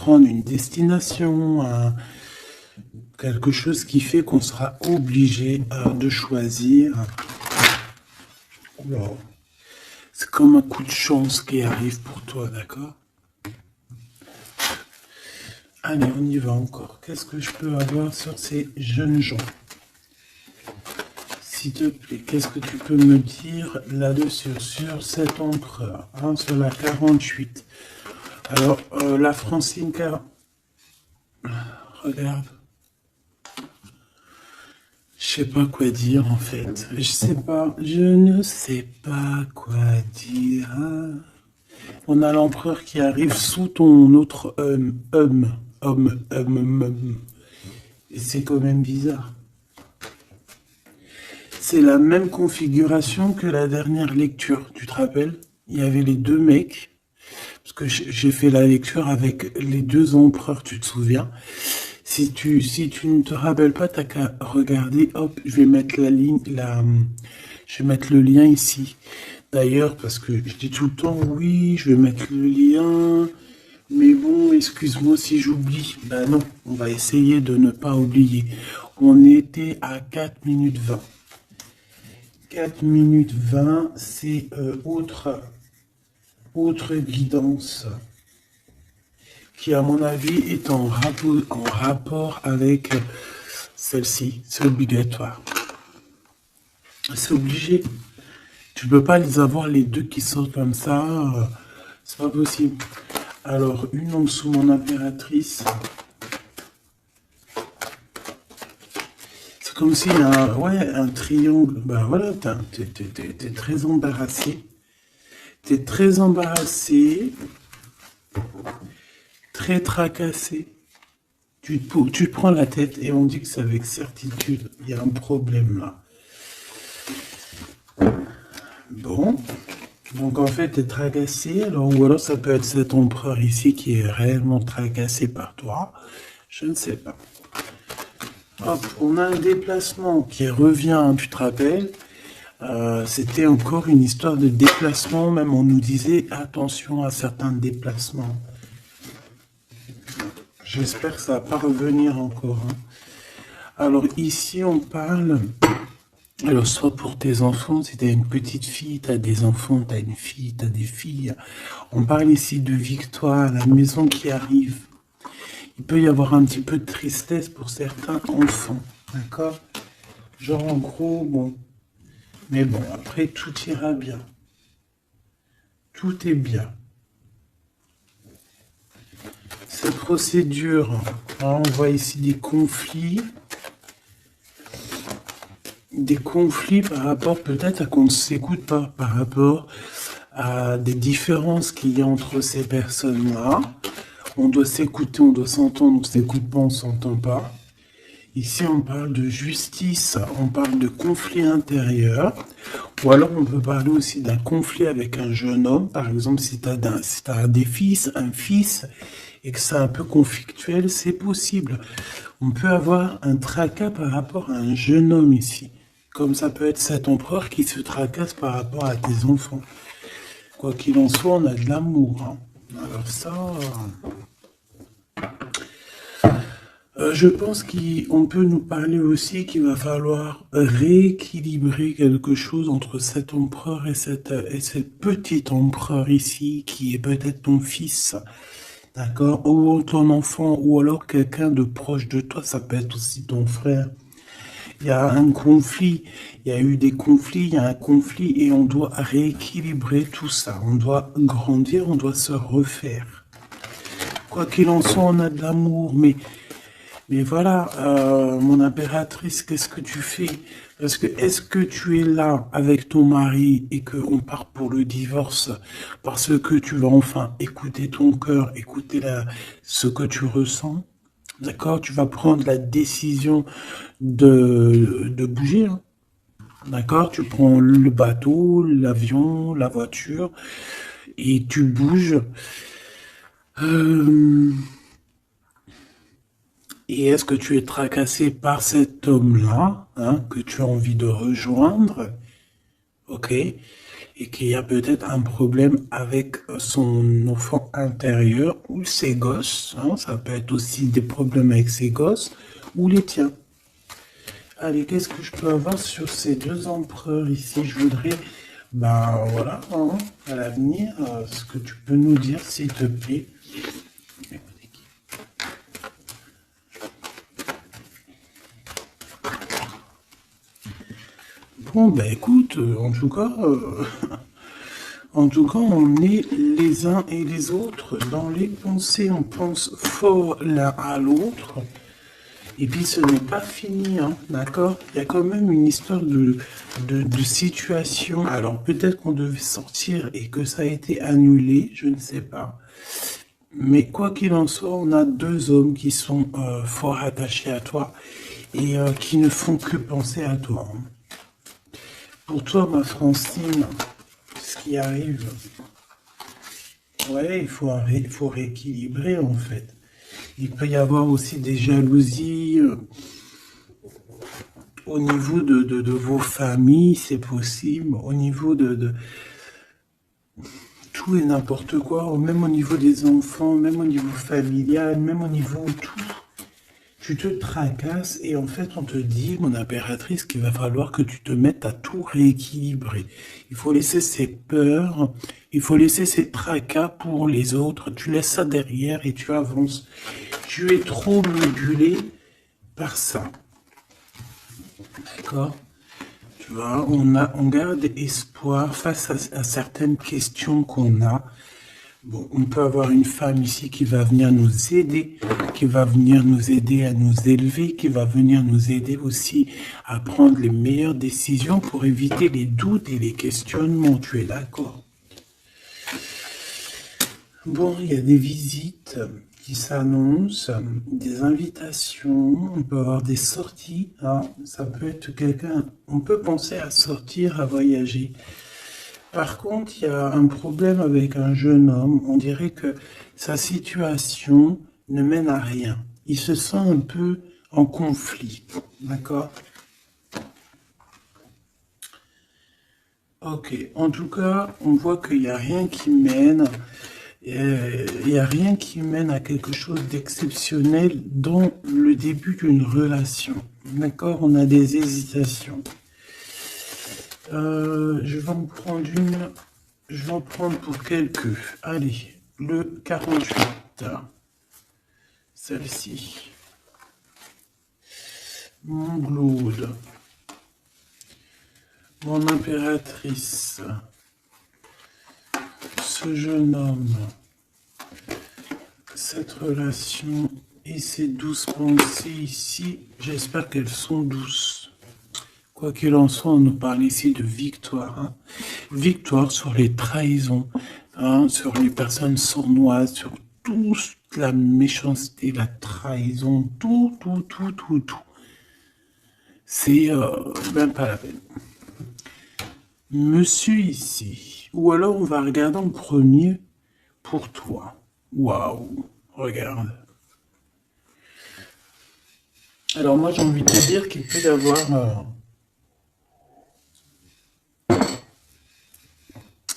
prendre une destination, quelque chose qui fait qu'on sera obligé de choisir. Oula. C'est comme un coup de chance qui arrive pour toi, d'accord? Allez, on y va encore. Qu'est-ce que je peux avoir sur ces jeunes gens? S'il te plaît, qu'est-ce que tu peux me dire là-dessus, sur cet empereur, hein, sur la 48? Alors, la Francine, regarde. Je sais pas quoi dire en fait. Je ne sais pas quoi dire. On a l'empereur qui arrive sous ton autre homme. Et c'est quand même bizarre. C'est la même configuration que la dernière lecture, tu te rappelles? Il y avait les deux mecs, parce que j'ai fait la lecture avec les deux empereurs, tu te souviens? Si tu ne te rappelles pas, t'as qu'à regarder. Hop, je vais mettre je vais mettre le lien ici. D'ailleurs, parce que je dis tout le temps, oui, je vais mettre le lien. Mais bon, excuse-moi si j'oublie. Ben non, on va essayer de ne pas oublier. On était à 4 minutes 20. 4 minutes 20, c'est autre guidance qui, à mon avis, est en rapport avec celle-ci. C'est obligatoire. C'est obligé. Tu peux pas les avoir les deux qui sortent comme ça. C'est pas possible. Alors, une en dessous, mon impératrice. C'est comme s'il y a un triangle. Ben voilà, t'es très embarrassé. T'es très embarrassé. Très tracassé. Tu prends la tête et on dit que c'est avec certitude. Il y a un problème là. Bon. Donc en fait, tu es tracassé. Alors, ou alors ça peut être cet empereur ici qui est réellement tracassé par toi. Je ne sais pas. Hop, on a un déplacement qui revient, tu te rappelles. C'était encore une histoire de déplacement. Même on nous disait attention à certains déplacements. J'espère que ça va pas revenir encore. Hein. Alors ici, on parle... Alors, soit pour tes enfants, si tu as une petite fille, tu as des enfants, tu as une fille, tu as des filles. On parle ici de victoire, la maison qui arrive. Il peut y avoir un petit peu de tristesse pour certains enfants, d'accord? Genre, en gros, bon. Mais bon, après, tout ira bien. Tout est bien. Cette procédure, hein, on voit ici des conflits. Des conflits par rapport peut-être à qu'on ne s'écoute pas, par rapport à des différences qu'il y a entre ces personnes-là. On doit s'écouter, on doit s'entendre, on ne s'écoute pas, on ne s'entend pas. Ici, on parle de justice, on parle de conflit intérieur, ou alors on peut parler aussi d'un conflit avec un jeune homme. Par exemple, si tu as des fils, un fils, et que c'est un peu conflictuel, c'est possible. On peut avoir un tracas par rapport à un jeune homme ici. Comme ça peut être cet empereur qui se tracasse par rapport à tes enfants. Quoi qu'il en soit, on a de l'amour. Hein. Alors ça... je pense qu'on peut nous parler aussi qu'il va falloir rééquilibrer quelque chose entre cet empereur et cette petit empereur ici, qui est peut-être ton fils, d'accord, ou ton enfant, ou alors quelqu'un de proche de toi, ça peut être aussi ton frère. Il y a un conflit, il y a eu des conflits, il y a un conflit, et on doit rééquilibrer tout ça. On doit grandir, on doit se refaire. Quoi qu'il en soit, on a de l'amour, mais voilà, mon impératrice, qu'est-ce que tu fais? Parce que est-ce que tu es là avec ton mari et qu'on part pour le divorce parce que tu vas enfin écouter ton cœur, écouter ce que tu ressens? D'accord? Tu vas prendre la décision de bouger. Hein. D'accord? Tu prends le bateau, l'avion, la voiture et tu bouges. Et est-ce que tu es tracassé par cet homme-là, hein, que tu as envie de rejoindre? Ok. et qu'il y a peut-être un problème avec son enfant intérieur ou ses gosses, hein, ça peut être aussi des problèmes avec ses gosses ou les tiens. Allez, qu'est-ce que je peux avoir sur ces deux empereurs ici? Je voudrais, ben voilà, hein, à l'avenir, ce que tu peux nous dire, s'il te plaît. Bon, ben écoute, en tout cas, on est les uns et les autres dans les pensées. On pense fort l'un à l'autre. Et puis, ce n'est pas fini, hein, d'accord? Il y a quand même une histoire de situation. Alors, peut-être qu'on devait sortir et que ça a été annulé, je ne sais pas. Mais quoi qu'il en soit, on a deux hommes qui sont fort attachés à toi et qui ne font que penser à toi, hein. Pour toi, ma Francine, ce qui arrive, ouais, il faut rééquilibrer en fait. Il peut y avoir aussi des jalousies au niveau de vos familles, c'est possible, au niveau de tout et n'importe quoi, même au niveau des enfants, même au niveau familial, même au niveau de tout. Tu te tracasses et en fait on te dit, mon impératrice, qu'il va falloir que tu te mettes à tout rééquilibrer. Il faut laisser ces peurs, il faut laisser ces tracas pour les autres. Tu laisses ça derrière et tu avances. Tu es trop modulé par ça. D'accord? Tu vois, on garde espoir face à certaines questions qu'on a. Bon, on peut avoir une femme ici qui va venir nous aider, qui va venir nous aider à nous élever, qui va venir nous aider aussi à prendre les meilleures décisions pour éviter les doutes et les questionnements. Tu es d'accord? Bon, il y a des visites qui s'annoncent, des invitations, on peut avoir des sorties, hein. Ça peut être quelqu'un, on peut penser à sortir, à voyager. Par contre, il y a un problème avec un jeune homme. On dirait que sa situation ne mène à rien. Il se sent un peu en conflit. D'accord? Ok. En tout cas, on voit qu'il n'y a rien qui mène. Il n'y a rien qui mène à quelque chose d'exceptionnel dans le début d'une relation. D'accord? On a des hésitations. Je vais en prendre une. Je vais en prendre pour quelques. Allez, le 48. Celle-ci. Mon Glaude. Mon impératrice. Ce jeune homme. Cette relation et ces douces pensées ici, j'espère qu'elles sont douces. Quoi qu'il en soit, on nous parle ici de victoire, hein. Victoire sur les trahisons, hein, sur les personnes sournoises, sur toute la méchanceté, la trahison, tout. C'est même pas la peine. Monsieur ici, ou alors on va regarder en premier pour toi. Waouh, regarde. Alors moi j'ai envie de te dire qu'il peut y avoir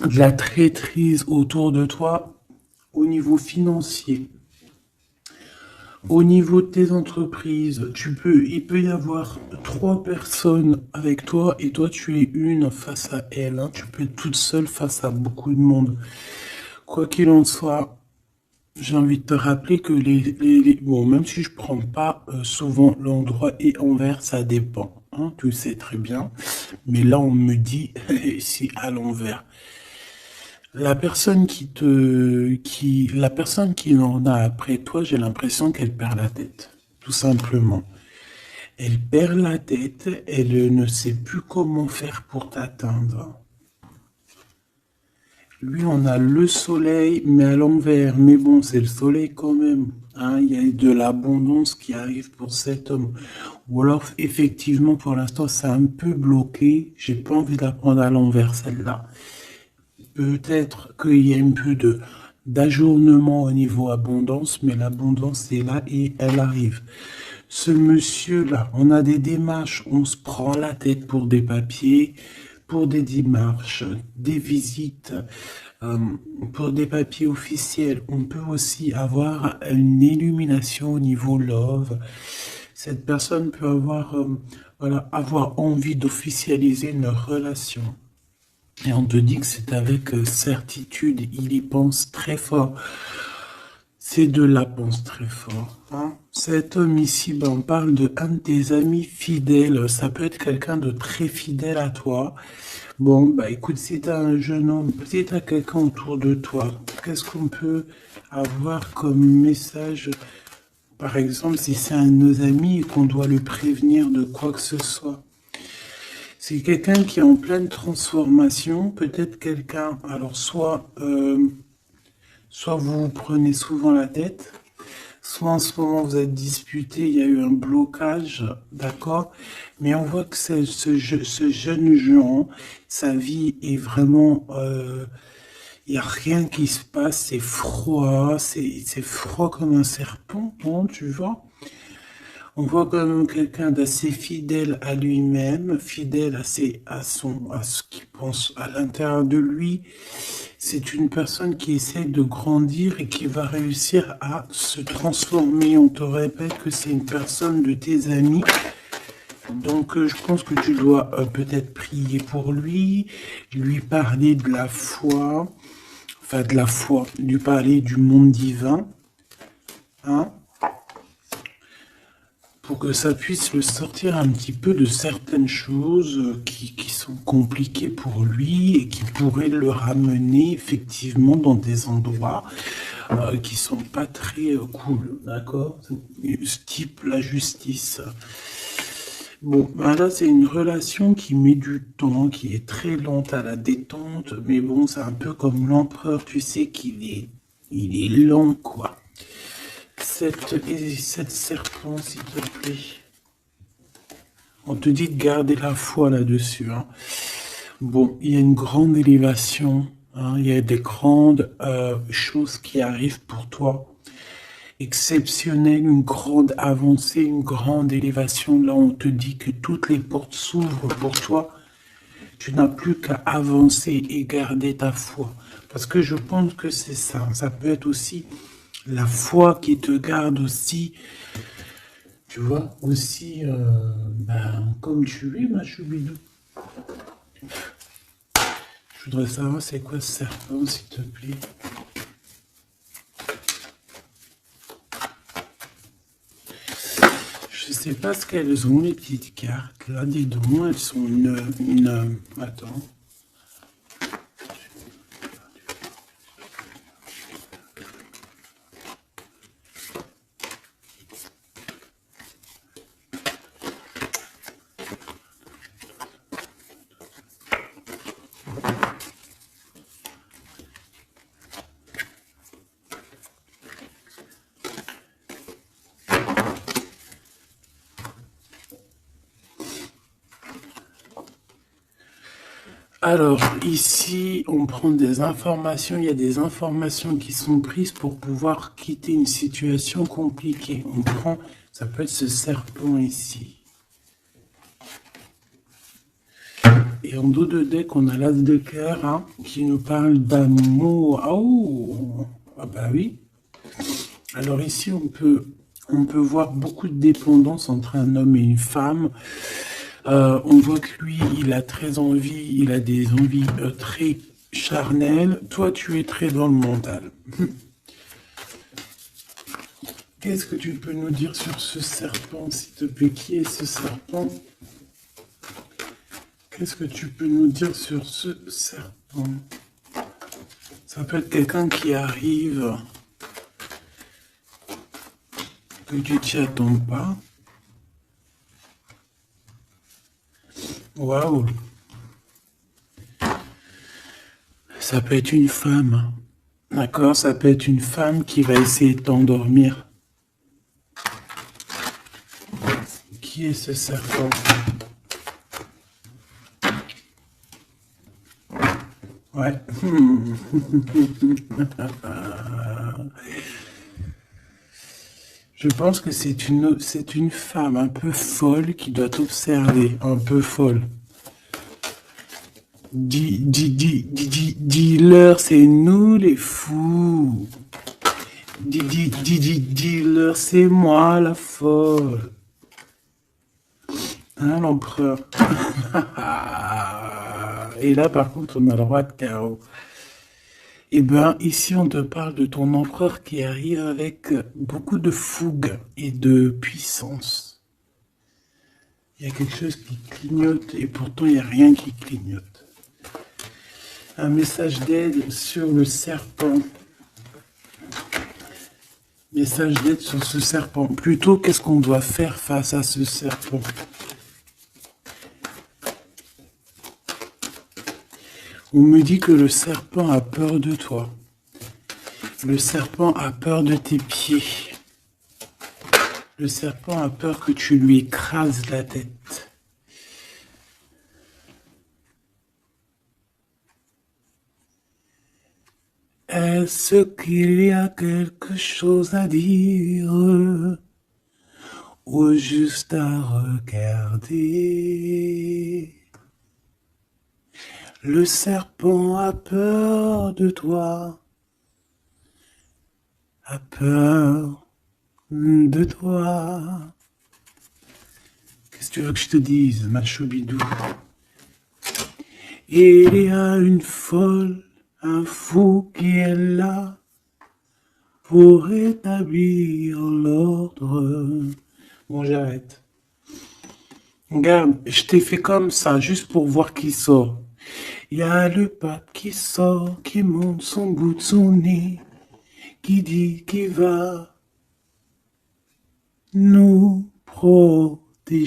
de la traîtrise autour de toi au niveau financier, au niveau de tes entreprises. Il peut y avoir 3 personnes avec toi et toi tu es une face à elle, hein. Tu peux être toute seule face à beaucoup de monde. Quoi qu'il en soit, j'ai envie de te rappeler que bon, même si je prends pas souvent l'endroit et envers, ça dépend, hein, tu sais très bien. Mais là, on me dit si à l'envers. La personne la personne qui en a après toi, j'ai l'impression qu'elle perd la tête, tout simplement. Elle perd la tête, elle ne sait plus comment faire pour t'atteindre. Lui, on a le soleil, mais à l'envers. Mais bon, c'est le soleil quand même, hein. Il y a de l'abondance qui arrive pour cet homme. Ou alors, effectivement, pour l'instant, c'est un peu bloqué. J'ai pas envie de la prendre à l'envers, celle-là. Peut-être qu'il y a un peu d'ajournement au niveau abondance, mais l'abondance est là et elle arrive. Ce monsieur-là, on a des démarches, on se prend la tête pour des papiers. pour des démarches, des visites, euh, pour des papiers officiels. On peut aussi avoir une illumination au niveau love. Cette personne peut avoir, voilà, avoir envie d'officialiser une relation. Et on te dit que c'est avec certitude, il y pense très fort. Ces deux-là pensent très fort, hein. Cet homme ici, ben, on parle de un de tes amis fidèles. Ça peut être quelqu'un de très fidèle à toi. Bon, bah écoute, si t'as un jeune homme, si t'as quelqu'un autour de toi, qu'est-ce qu'on peut avoir comme message? Par exemple, si c'est un de nos amis et qu'on doit le prévenir de quoi que ce soit. C'est quelqu'un qui est en pleine transformation, peut-être quelqu'un, alors soit vous vous prenez souvent la tête, soit en ce moment vous êtes disputé, il y a eu un blocage, d'accord? Mais on voit que ce jeune Jean, sa vie est vraiment, il n'y a rien qui se passe, c'est froid, c'est froid comme un serpent, hein, tu vois? On voit quand même quelqu'un d'assez fidèle à lui-même, fidèle à ce qu'il pense à l'intérieur de lui. C'est une personne qui essaie de grandir et qui va réussir à se transformer. On te répète que c'est une personne de tes amis. Donc, je pense que tu dois peut-être prier pour lui parler de la foi, enfin de la foi, lui parler du monde divin, hein, pour que ça puisse le sortir un petit peu de certaines choses qui sont compliquées pour lui et qui pourraient le ramener effectivement dans des endroits qui sont pas très cool, d'accord? Type la justice. Bon, ben là, c'est une relation qui met du temps, qui est très lente à la détente, mais bon, c'est un peu comme l'empereur, tu sais il est lent, quoi. Cette serpent, s'il te plaît. On te dit de garder la foi là-dessus, hein. Bon, il y a une grande élévation, hein, il y a des grandes choses qui arrivent pour toi. Exceptionnelles, une grande avancée, une grande élévation. Là, on te dit que toutes les portes s'ouvrent pour toi. Tu n'as plus qu'à avancer et garder ta foi. Parce que je pense que c'est ça. Ça peut être aussi la foi qui te garde aussi, tu vois, aussi, ben, comme tu es, ma choubidou. Je voudrais savoir c'est quoi ce serpent, s'il te plaît. Je sais pas ce qu'elles ont, les petites cartes. Là, dis donc, elles sont attends. Alors, ici, on prend des informations. Il y a des informations qui sont prises pour pouvoir quitter une situation compliquée. On prend, ça peut être ce serpent ici. Et en dos de deck, on a l'as de cœur, hein, qui nous parle d'amour. Oh, ah bah oui. Alors ici, on peut voir beaucoup de dépendance entre un homme et une femme. On voit que lui, il a très envie, il a des envies très charnelles. Toi, tu es très dans le mental. Qu'est-ce que tu peux nous dire sur ce serpent, s'il te plaît? Qui est ce serpent? Qu'est-ce que tu peux nous dire sur ce serpent? Ça peut être quelqu'un qui arrive, que tu t'y attends pas. Waouh! Ça peut être une femme. D'accord? Ça peut être une femme qui va essayer de t'endormir. Qui est ce serpent? Ouais. Je pense que c'est une femme un peu folle qui doit t'observer, un peu folle. Dis-leur, c'est nous les fous. Dis-leur, c'est moi la folle. Hein, l'empereur. Et là, par contre, on a le roi de carreau. Eh ben, ici, on te parle de ton empereur qui arrive avec beaucoup de fougue et de puissance. Il y a quelque chose qui clignote et pourtant, il n'y a rien qui clignote. Un message d'aide sur le serpent. Message d'aide sur ce serpent. Plutôt, qu'est-ce qu'on doit faire face à ce serpent? On me dit que le serpent a peur de toi. Le serpent a peur de tes pieds. Le serpent a peur que tu lui écrases la tête. Est-ce qu'il y a quelque chose à dire ou juste à regarder? Le serpent a peur de toi, a peur de toi. Qu'est-ce que tu veux que je te dise, ma choubidou? Il y a une folle, un fou qui est là pour rétablir l'ordre. Bon, j'arrête. Regarde, je t'ai fait comme ça, juste pour voir qui sort. Il y a le pape qui sort, qui monte son bout de son nez, qui dit qu'il va nous protéger.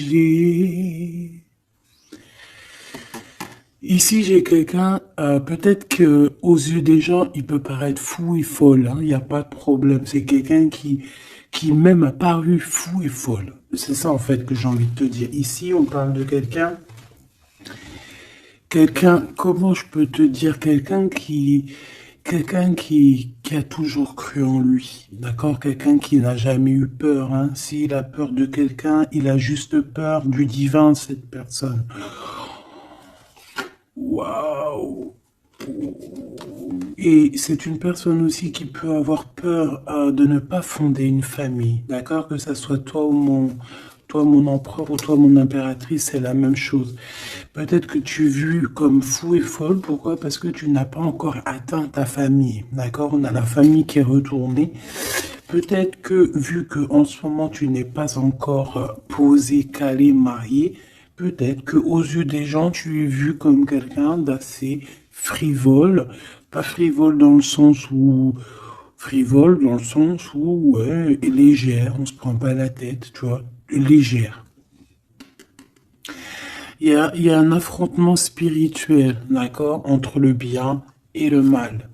Ici, j'ai quelqu'un, peut-être que aux yeux des gens, il peut paraître fou et folle, hein, il n'y a pas de problème. C'est quelqu'un qui même a paru fou et folle. C'est ça, en fait, que j'ai envie de te dire. Ici, on parle de quelqu'un, comment je peux te dire, quelqu'un qui a toujours cru en lui, d'accord? Quelqu'un qui n'a jamais eu peur, hein. S'il a peur de quelqu'un, il a juste peur du divin, cette personne. Waouh! Et c'est une personne aussi qui peut avoir peur de ne pas fonder une famille, d'accord? Que ça soit toi mon empereur ou toi mon impératrice, c'est la même chose. Peut-être que tu es vu comme fou et folle, pourquoi? Parce que tu n'as pas encore atteint ta famille, d'accord? On a la famille qui est retournée. Peut-être que vu que en ce moment tu n'es pas encore posé, calé, marié, peut-être que aux yeux des gens tu es vu comme quelqu'un d'assez frivole, pas frivole dans le sens où frivole dans le sens où ouais, légère, on se prend pas la tête, tu vois, légère. Il y a un affrontement spirituel, d'accord, entre le bien et le mal.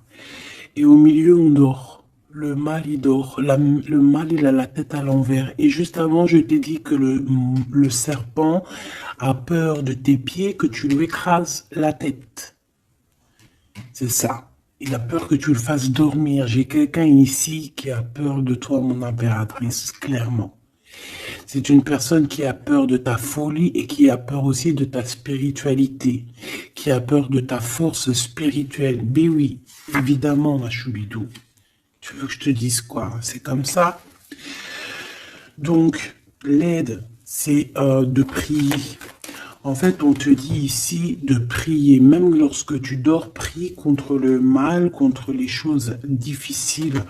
Et au milieu, on dort. Le mal, il dort. Le mal, il a la tête à l'envers. Et juste avant, je t'ai dit que le serpent a peur de tes pieds, que tu lui écrases la tête. C'est ça. Il a peur que tu le fasses dormir. J'ai quelqu'un ici qui a peur de toi, mon impératrice, clairement. C'est une personne qui a peur de ta folie et qui a peur aussi de ta spiritualité, qui a peur de ta force spirituelle. Mais oui, évidemment, ma choubidou. Tu veux que je te dise quoi? C'est comme ça. Donc, l'aide, c'est de prier. En fait, on te dit ici de prier. Même lorsque tu dors, prie contre le mal, contre les choses difficiles.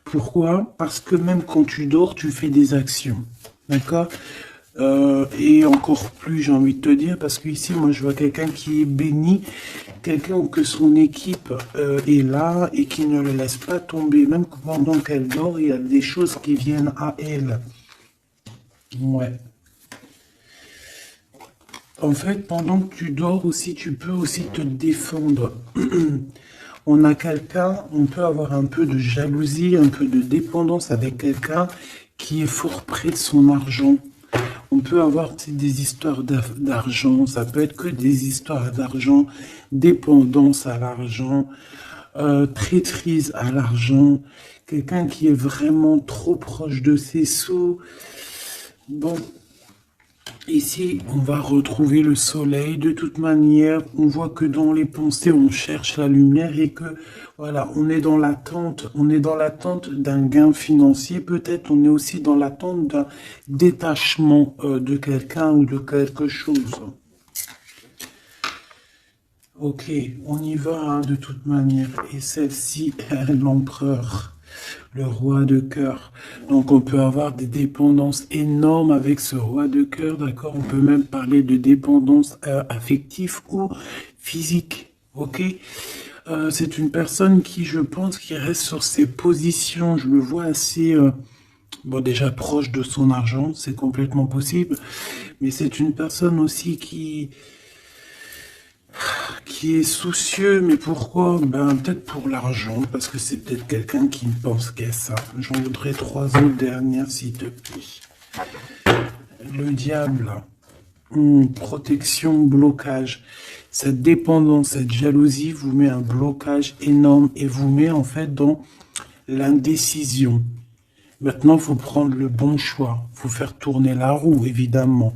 Pourquoi? Parce que même quand tu dors, tu fais des actions. D'accord? Et encore plus, j'ai envie de te dire, parce que ici, moi, je vois quelqu'un qui est béni, quelqu'un que son équipe est là et qui ne le laisse pas tomber. Même pendant qu'elle dort, il y a des choses qui viennent à elle. Ouais. En fait, pendant que tu dors aussi, tu peux aussi te défendre. On a quelqu'un, on peut avoir un peu de jalousie, un peu de dépendance avec quelqu'un qui est fort près de son argent. On peut avoir des histoires d'argent, ça peut être que des histoires d'argent, dépendance à l'argent, traîtrise à l'argent, quelqu'un qui est vraiment trop proche de ses sous. Bon, Ici, on va retrouver le soleil. De toute manière, on voit que dans les pensées, on cherche la lumière et que, voilà, on est dans l'attente. On est dans l'attente d'un gain financier. Peut-être on est aussi dans l'attente d'un détachement de quelqu'un ou de quelque chose. Ok, on y va hein, de toute manière. Et celle-ci, l'empereur. Le roi de cœur. Donc on peut avoir des dépendances énormes avec ce roi de cœur, d'accord? On peut même parler de dépendance affective ou physique, ok? C'est une personne qui, je pense, qui reste sur ses positions. Je le vois assez, bon déjà proche de son argent, c'est complètement possible. Mais c'est une personne aussi qui est soucieux, mais pourquoi? Ben, peut-être pour l'argent, parce que c'est peut-être quelqu'un qui ne pense qu'à ça. J'en voudrais 3 autres dernières, s'il te plaît. Le diable, protection, blocage. Cette dépendance, cette jalousie vous met un blocage énorme et vous met en fait dans l'indécision. Maintenant, il faut prendre le bon choix. Il faut faire tourner la roue, évidemment.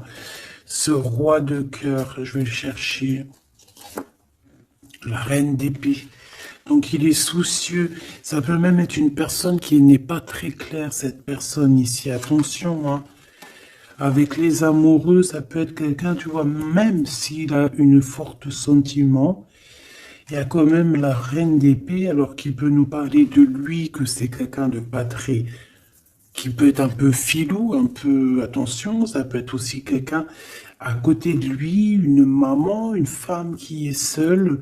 Ce roi de cœur, je vais le chercher. La reine d'épée. Donc il est soucieux. Ça peut même être une personne qui n'est pas très claire, cette personne ici. Attention, hein. Avec les amoureux, ça peut être quelqu'un, tu vois, même s'il a une forte sentiment, il y a quand même la reine d'épée, alors qu'il peut nous parler de lui, que c'est quelqu'un de pas très... qui peut être un peu filou, un peu... Attention, ça peut être aussi quelqu'un à côté de lui, une maman, une femme qui est seule,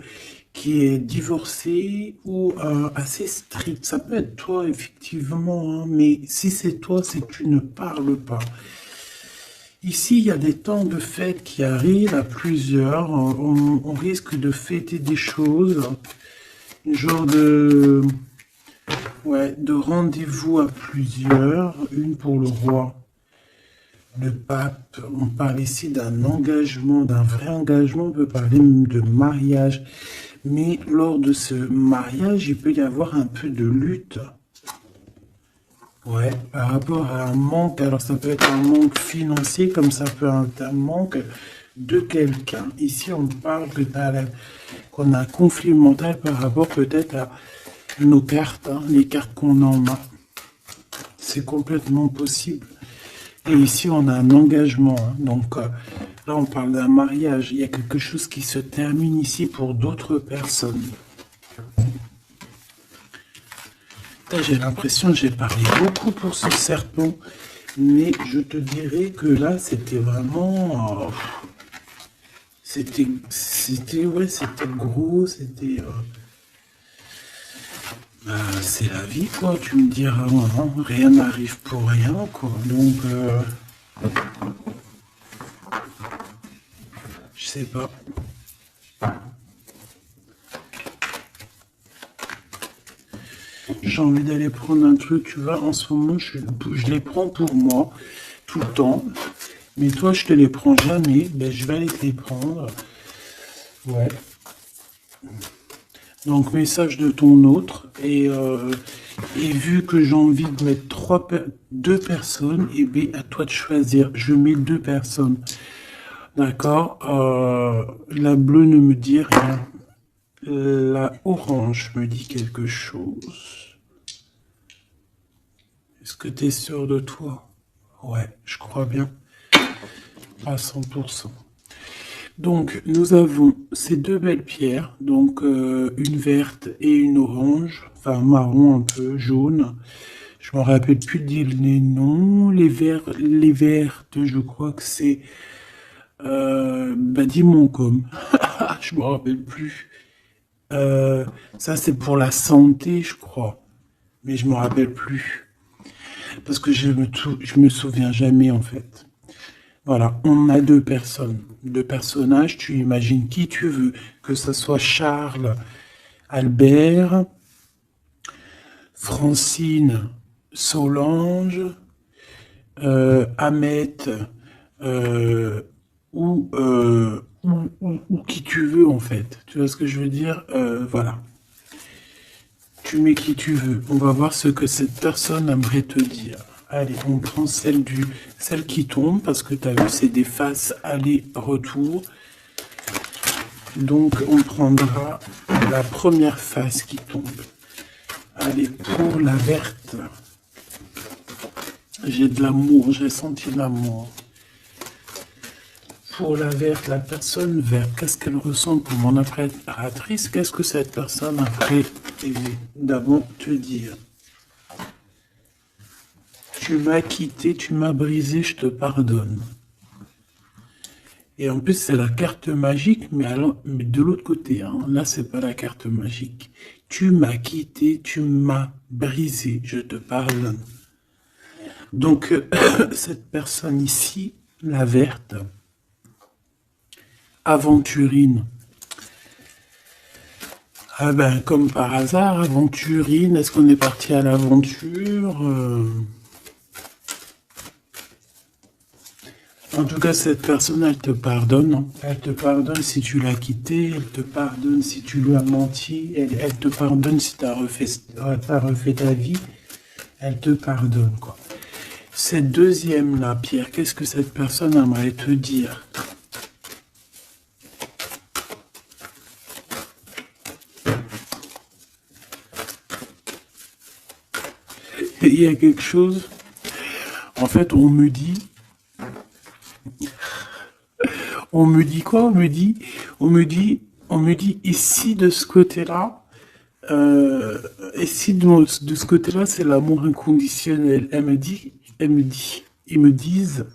qui est divorcée ou assez stricte. Ça peut être toi, effectivement, hein, mais si c'est toi, c'est que tu ne parles pas. Ici, il y a des temps de fête qui arrivent à plusieurs. On risque de fêter des choses, un genre de... Ouais, de rendez-vous à plusieurs, une pour le roi. Le pape, on parle ici d'un engagement, d'un vrai engagement, on peut parler même de mariage. Mais lors de ce mariage, il peut y avoir un peu de lutte. Ouais, par rapport à un manque, alors ça peut être un manque financier, comme ça peut être un manque de quelqu'un. Ici, on parle qu'on a un conflit mental par rapport peut-être à nos cartes, hein, les cartes qu'on a en main. C'est complètement possible. Et ici, on a un engagement. Hein. Donc là, on parle d'un mariage. Il y a quelque chose qui se termine ici pour d'autres personnes. J'ai l'impression que j'ai parlé beaucoup pour ce serpent. Mais je te dirais que là, c'était vraiment... c'était gros, c'était... c'est la vie, quoi. Tu me diras, hein, rien n'arrive pour rien, quoi. Donc, je sais pas. J'ai envie d'aller prendre un truc, tu vois. En ce moment, je les prends pour moi, tout le temps. Mais toi, je te les prends jamais. Ben, je vais aller te les prendre. Ouais. Donc, message de ton autre. Et vu que j'ai envie de mettre deux personnes, et bien, à toi de choisir. Je mets 2 personnes. D'accord. La bleue ne me dit rien. La orange me dit quelque chose. Est-ce que tu es sûr de toi? Ouais, je crois bien. À 100%. Donc, nous avons ces 2 belles pierres, donc une verte et une orange, enfin marron un peu, jaune. Je me rappelle plus de dire les noms. Les vertes, je crois que c'est Badimonkom. Je me rappelle plus. Ça, c'est pour la santé, je crois. Mais je me rappelle plus. Parce que je me souviens jamais, en fait. Voilà, on a 2 personnes, 2 personnages, tu imagines qui tu veux, que ce soit Charles, Albert, Francine, Solange, Ahmet, ou qui tu veux en fait. Tu vois ce que je veux dire? Voilà. Tu mets qui tu veux. On va voir ce que cette personne aimerait te dire. Allez, on prend celle qui tombe, parce que tu as vu, c'est des faces aller-retour. Donc, on prendra la première face qui tombe. Allez, pour la verte. J'ai de l'amour, j'ai senti l'amour. Pour la verte, la personne verte, qu'est-ce qu'elle ressent pour mon impératrice? Qu'est-ce que cette personne après d'abord te dire? Tu m'as quitté, tu m'as brisé, je te pardonne. Et en plus, c'est la carte magique, mais de l'autre côté. Hein. Là, c'est pas la carte magique. Tu m'as quitté, tu m'as brisé, je te pardonne. Donc, cette personne ici, la verte, aventurine. Ah ben, comme par hasard, aventurine, est-ce qu'on est parti à l'aventure En tout cas, cette personne, elle te pardonne. Hein. Elle te pardonne si tu l'as quitté, elle te pardonne si tu lui as menti, elle te pardonne si tu as refait ta vie. Elle te pardonne, quoi. Cette deuxième-là, Pierre, qu'est-ce que cette personne aimerait te dire? Il y a quelque chose, en fait, on me dit quoi? On me dit ici de ce côté-là, ici de ce côté-là, c'est l'amour inconditionnel. Ils me disent,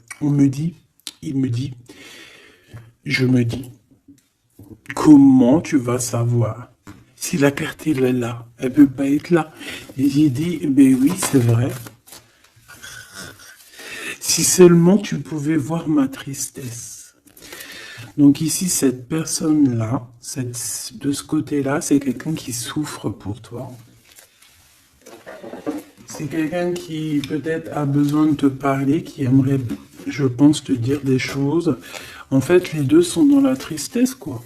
je me dis, comment tu vas savoir? Si la carte elle est là, elle peut pas être là. Et j'ai dit, ben oui, c'est vrai. Si seulement tu pouvais voir ma tristesse. Donc ici, cette personne-là, de ce côté-là, c'est quelqu'un qui souffre pour toi. C'est quelqu'un qui peut-être a besoin de te parler, qui aimerait, je pense, te dire des choses. En fait, les deux sont dans la tristesse, quoi.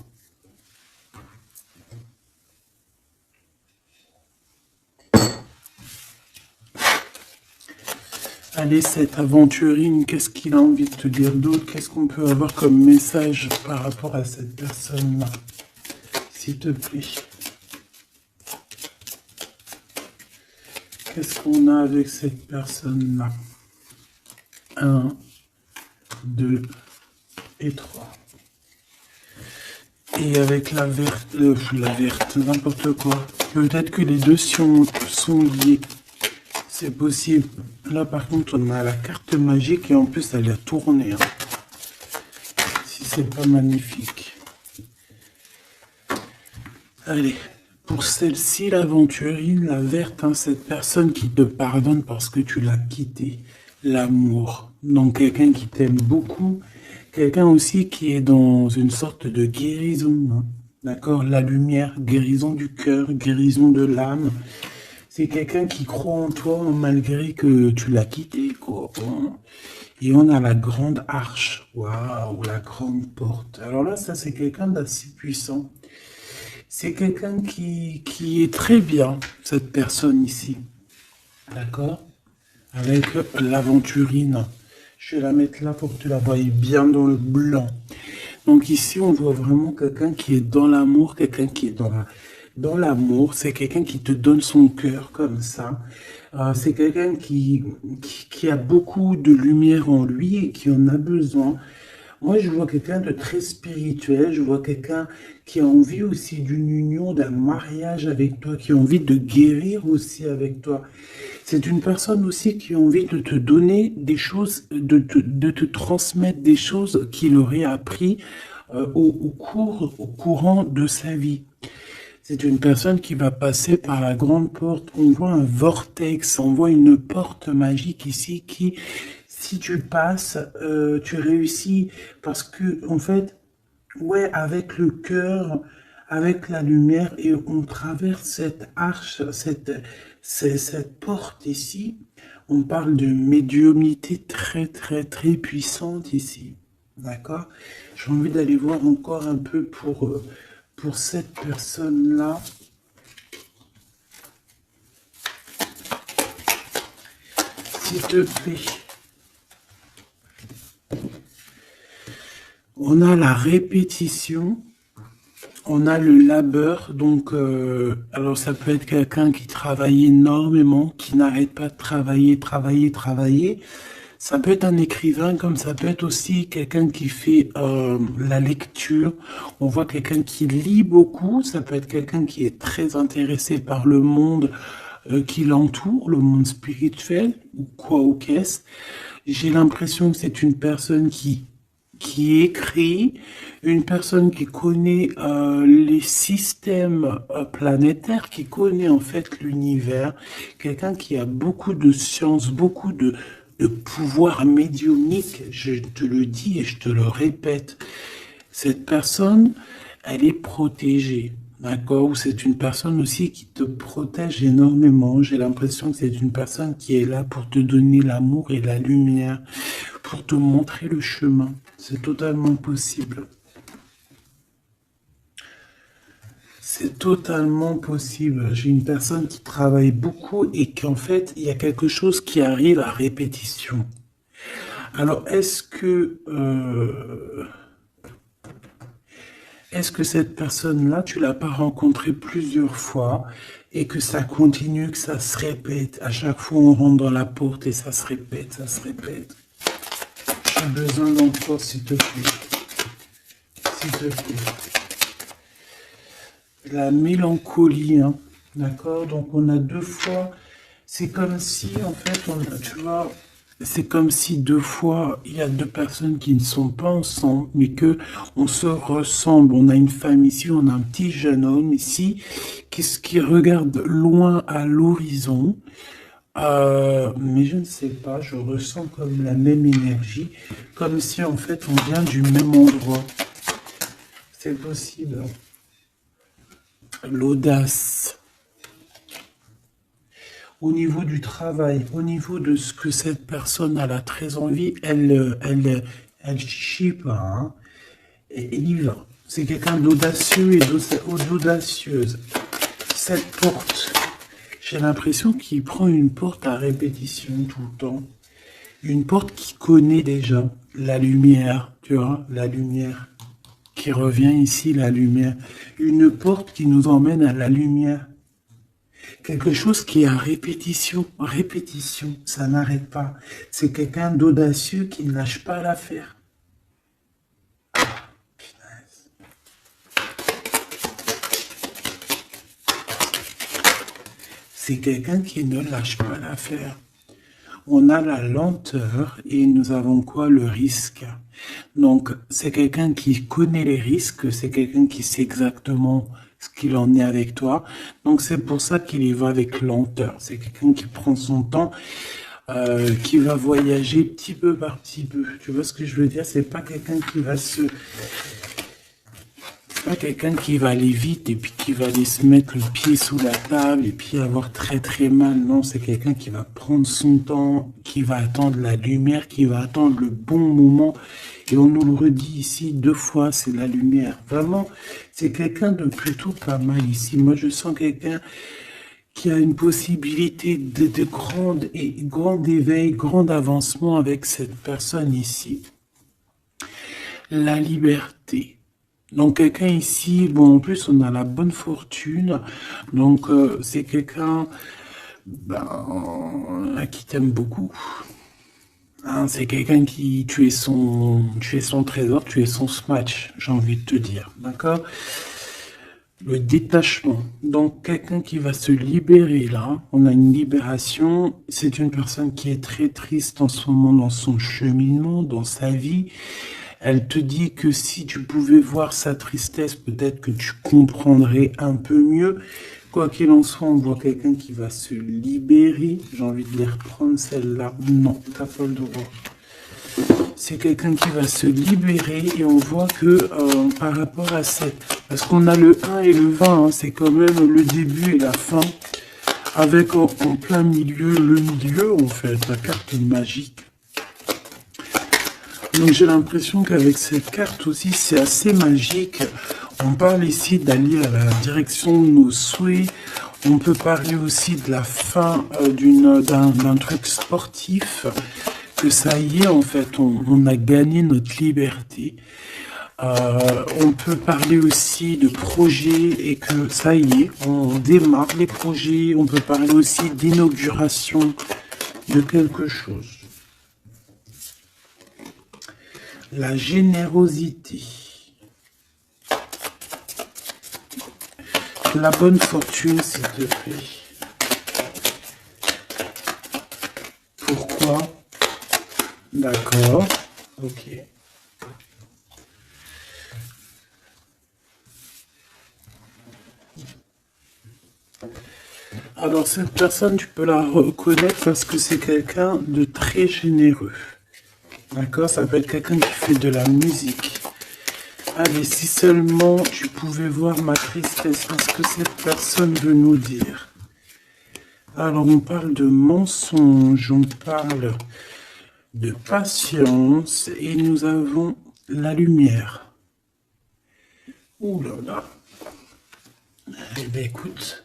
Allez, cette aventurine, qu'est-ce qu'il a envie de te dire d'autre? Qu'est-ce qu'on peut avoir comme message par rapport à cette personne-là? S'il te plaît. Qu'est-ce qu'on a avec cette personne-là? 1, 2 et 3. Et avec la verte, n'importe quoi. Peut-être que les deux sont liés. C'est possible. Là, par contre, on a la carte magique et en plus, elle a tourné. Hein. Si c'est pas magnifique. Allez, pour celle-ci, l'aventurine, la verte, hein, cette personne qui te pardonne parce que tu l'as quitté. L'amour. Donc, quelqu'un qui t'aime beaucoup. Quelqu'un aussi qui est dans une sorte de guérison. Hein. D'accord? La lumière, guérison du cœur, guérison de l'âme. C'est quelqu'un qui croit en toi malgré que tu l'as quitté, quoi. Et on a la grande arche. Waouh, la grande porte. Alors là, ça, c'est quelqu'un d'assez puissant. C'est quelqu'un qui est très bien, cette personne ici. D'accord? Avec l'aventurine. Je vais la mettre là pour que tu la voyes bien dans le blanc. Donc ici, on voit vraiment quelqu'un qui est dans l'amour, quelqu'un qui est dans l'amour, c'est quelqu'un qui te donne son cœur comme ça. C'est quelqu'un qui a beaucoup de lumière en lui et qui en a besoin. Moi, je vois quelqu'un de très spirituel. Je vois quelqu'un qui a envie aussi d'une union, d'un mariage avec toi, qui a envie de guérir aussi avec toi. C'est une personne aussi qui a envie de te donner des choses, de te transmettre des choses qu'il aurait appris au courant de sa vie. C'est une personne qui va passer par la grande porte. On voit un vortex, on voit une porte magique ici qui, si tu passes, tu réussis. Parce que, en fait, ouais, avec le cœur, avec la lumière, et on traverse cette arche, cette porte ici. On parle de médiumnité très, très, très puissante ici. D'accord? J'ai envie d'aller voir encore un peu pour cette personne-là. s'il te plaît. On a la répétition, on a le labeur, donc alors ça peut être quelqu'un qui travaille énormément, qui n'arrête pas de travailler. Ça peut être un écrivain, comme ça peut être aussi quelqu'un qui fait la lecture. On voit quelqu'un qui lit beaucoup, ça peut être quelqu'un qui est très intéressé par le monde qui l'entoure, le monde spirituel, ou quoi ou qu'est-ce. J'ai l'impression que c'est une personne qui écrit, une personne qui connaît les systèmes planétaires, qui connaît en fait l'univers, quelqu'un qui a beaucoup de science, beaucoup de pouvoir médiumnique, je te le dis et je te le répète. Cette personne, elle est protégée. D'accord? Ou c'est une personne aussi qui te protège énormément. J'ai l'impression que c'est une personne qui est là pour te donner l'amour et la lumière, pour te montrer le chemin. C'est totalement possible. C'est totalement possible. J'ai une personne qui travaille beaucoup et qu'en fait, il y a quelque chose qui arrive à répétition. Alors, est-ce que cette personne-là, tu l'as pas rencontrée plusieurs fois et que ça continue, que ça se répète? À chaque fois, on rentre dans la porte et ça se répète, ça se répète. J'ai besoin d'encore, s'il te plaît. S'il te plaît. La mélancolie, hein. D'accord? Donc, on a deux fois. C'est comme si, en fait, tu vois, c'est comme si deux fois, il y a deux personnes qui ne sont pas ensemble, mais que on se ressemble. On a une femme ici, on a un petit jeune homme ici, qui regarde loin à l'horizon. Mais je ne sais pas, je ressens comme la même énergie, comme si en fait on vient du même endroit. C'est possible. L'audace. Au niveau du travail, au niveau de ce que cette personne elle a très envie, elle chie pas, hein, et il y va. C'est quelqu'un d'audacieux et d'audacieuse. Cette porte, j'ai l'impression qu'il prend une porte à répétition tout le temps. Une porte qu'il connaît déjà. La lumière, tu vois, la lumière qui revient ici, la lumière. Une porte qui nous emmène à la lumière. Quelque chose qui est à répétition, ça n'arrête pas. C'est quelqu'un d'audacieux qui ne lâche pas l'affaire. C'est quelqu'un qui ne lâche pas l'affaire. On a la lenteur et nous avons quoi? Le risque. Donc, c'est quelqu'un qui connaît les risques, c'est quelqu'un qui sait exactement ce qu'il en est avec toi. Donc, c'est pour ça qu'il y va avec lenteur. C'est quelqu'un qui prend son temps, qui va voyager petit peu par petit peu. Tu vois ce que je veux dire? C'est pas quelqu'un qui va pas quelqu'un qui va aller vite et puis qui va aller se mettre le pied sous la table et puis avoir très très mal. Non, c'est quelqu'un qui va prendre son temps, qui va attendre la lumière, qui va attendre le bon moment. Et on nous le redit ici deux fois, c'est la lumière. Vraiment, c'est quelqu'un de plutôt pas mal ici. Moi, je sens quelqu'un qui a une possibilité de grand éveil, grand avancement avec cette personne ici. La liberté. Donc quelqu'un ici, bon en plus on a la bonne fortune, donc c'est quelqu'un qui t'aime beaucoup. Hein, c'est quelqu'un qui, tu es son trésor, tu es son smash, j'ai envie de te dire, d'accord? Le détachement, donc quelqu'un qui va se libérer là, on a une libération, c'est une personne qui est très triste en ce moment dans son cheminement, dans sa vie. Elle te dit que si tu pouvais voir sa tristesse, peut-être que tu comprendrais un peu mieux. Quoi qu'il en soit, on voit quelqu'un qui va se libérer. J'ai envie de les reprendre, celle-là. Non, t'as pas le droit. C'est quelqu'un qui va se libérer et on voit que par rapport à cette... Parce qu'on a le 1 et le 20, hein, c'est quand même le début et la fin. Avec en plein milieu, le milieu, en fait, la carte magique. Donc j'ai l'impression qu'avec cette carte aussi, c'est assez magique. On parle ici d'aller à la direction de nos souhaits. On peut parler aussi de la fin d'un truc sportif, que ça y est, en fait, on a gagné notre liberté. On peut parler aussi de projets et que ça y est, on démarre les projets. On peut parler aussi d'inauguration de quelque chose. La générosité. La bonne fortune, s'il te plaît. Pourquoi? D'accord. Ok. Alors, cette personne, tu peux la reconnaître parce que c'est quelqu'un de très généreux. D'accord? Ça peut être quelqu'un qui fait de la musique. Allez, si seulement tu pouvais voir ma tristesse, qu'est-ce que cette personne veut nous dire? Alors, on parle de mensonge, on parle de patience et nous avons la lumière. Ouh là là. Eh bien, écoute,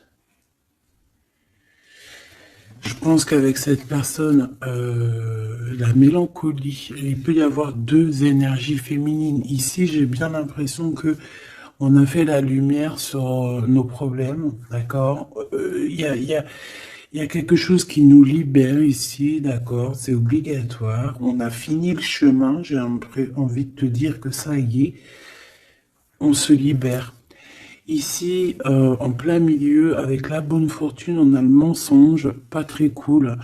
je pense qu'avec cette personne, la mélancolie, il peut y avoir deux énergies féminines. Ici, j'ai bien l'impression que on a fait la lumière sur nos problèmes, d'accord? Il y a quelque chose qui nous libère ici, d'accord? C'est obligatoire. On a fini le chemin. J'ai envie de te dire que ça y est, on se libère. Ici, en plein milieu, avec la bonne fortune, on a le mensonge, pas très cool.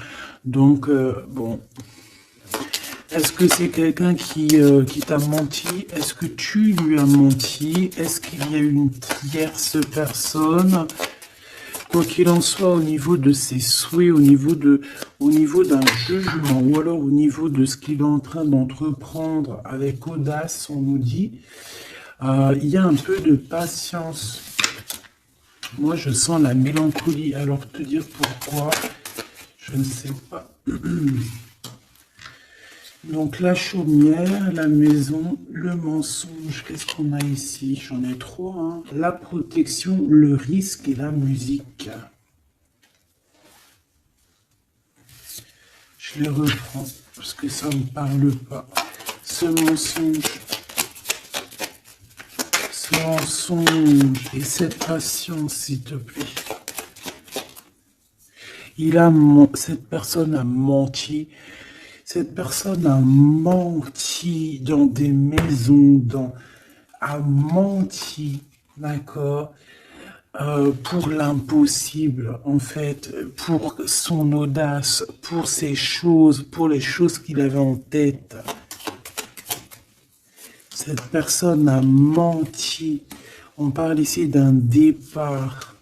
Donc, bon, est-ce que c'est quelqu'un qui t'a menti? Est-ce que tu lui as menti? Est-ce qu'il y a une tierce personne? Quoi qu'il en soit, au niveau de ses souhaits, au niveau d'un jugement, ou alors au niveau de ce qu'il est en train d'entreprendre avec audace, on nous dit, il y a un peu de patience. Moi, je sens la mélancolie. Alors, te dire pourquoi, je ne sais pas. Donc, la chaumière, la maison, le mensonge. Qu'est-ce qu'on a ici? J'en ai trois. Hein. La protection, le risque et la musique. Je les reprends parce que ça ne me parle pas. Ce mensonge et cette patience, s'il te plaît. Cette personne a menti. Cette personne a menti dans des maisons, a menti, d'accord, pour l'impossible, en fait, pour son audace, pour ses choses, pour les choses qu'il avait en tête. Cette personne a menti. On parle ici d'un départ.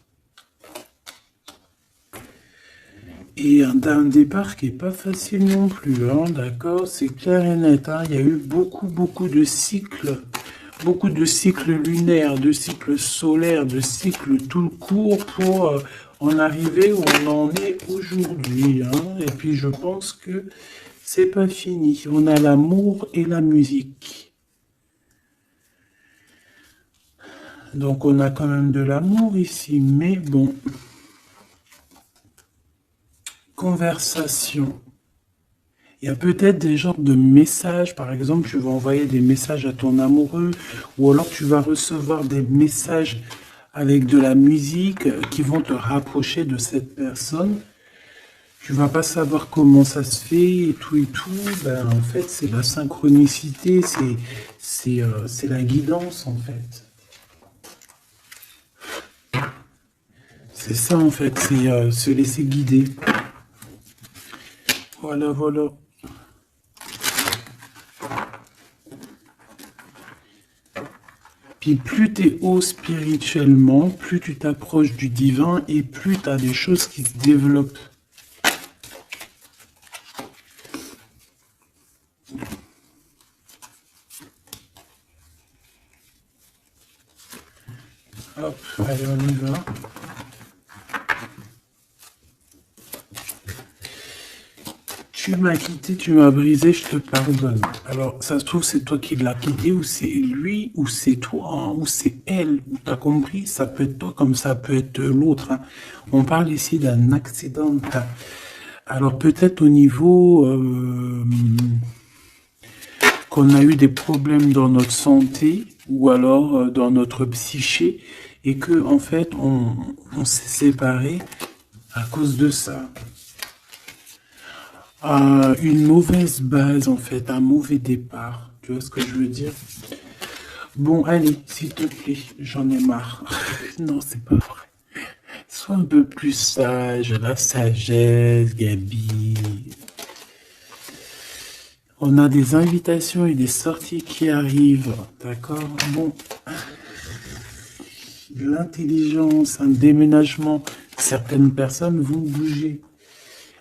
Et d'un départ qui n'est pas facile non plus, hein, d'accord? C'est clair et net, hein. Il y a eu beaucoup de cycles lunaires, de cycles solaires, de cycles tout court pour en arriver où on en est aujourd'hui, hein. Et puis je pense que c'est pas fini. On a l'amour et la musique. Donc on a quand même de l'amour ici, mais bon... Conversation. Il y a peut-être des genres de messages, par exemple, tu vas envoyer des messages à ton amoureux, ou alors tu vas recevoir des messages avec de la musique qui vont te rapprocher de cette personne. Tu vas pas savoir comment ça se fait et tout. Ben, en fait, c'est la synchronicité, c'est la guidance, en fait. C'est ça, en fait, c'est se laisser guider. Voilà, voilà. Puis plus tu es haut spirituellement, plus tu t'approches du divin et plus tu as des choses qui se développent. Hop, allez, on y va. Tu m'as quitté, tu m'as brisé, je te pardonne. Alors, ça se trouve, c'est toi qui l'as quitté, ou c'est lui, ou c'est toi, hein, ou c'est elle. T'as compris? Ça peut être toi comme ça peut être l'autre, hein. On parle ici d'un accident. Alors, peut-être au niveau qu'on a eu des problèmes dans notre santé, ou alors dans notre psyché, et que, en fait, on s'est séparés à cause de ça. Une mauvaise base, en fait, un mauvais départ. Tu vois ce que je veux dire? Bon, allez, s'il te plaît, j'en ai marre. Non, c'est pas vrai. Sois un peu plus sage, la sagesse, Gabi. On a des invitations et des sorties qui arrivent, d'accord? Bon, l'intelligence, un déménagement, certaines personnes vont bouger.